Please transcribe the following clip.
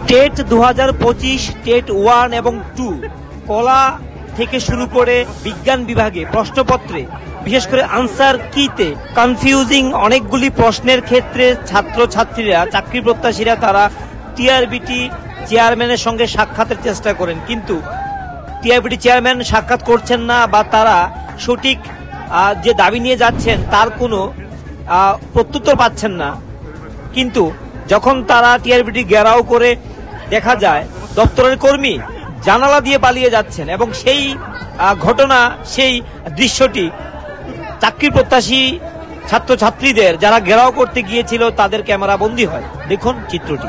TET 2025 TET 1 এবং 2 কলা থেকে শুরু করে বিজ্ঞান বিভাগে প্রশ্নপত্রে বিশেষ করে আনসার কিতে কনফিউজিং অনেকগুলি প্রশ্নের ক্ষেত্রে ছাত্রছাত্রীরা চাকরি প্রত্যাশীরা তারা টিআরবিটি চেয়ারম্যানের সঙ্গে সাক্ষাতের চেষ্টা করেন, কিন্তু টিআরবিটি চেয়ারম্যান সাক্ষাৎ করছেন না বা তারা সঠিক যে দাবি নিয়ে যাচ্ছেন তার কোনো প্রত্যুত্তর পাচ্ছেন না। কিন্তু যখন তারা টিআরবিটি ঘেরাও করে দেখা যায় দপ্তরের কর্মী জানালা দিয়ে পালিয়ে যাচ্ছেন এবং সেই ঘটনা সেই দৃশ্যটি চাকরি প্রত্যাশী ছাত্রছাত্রীদের যারা ঘেরাও করতে গিয়েছিল তাদের ক্যামেরা বন্দী হয়। দেখুন চিত্রটি।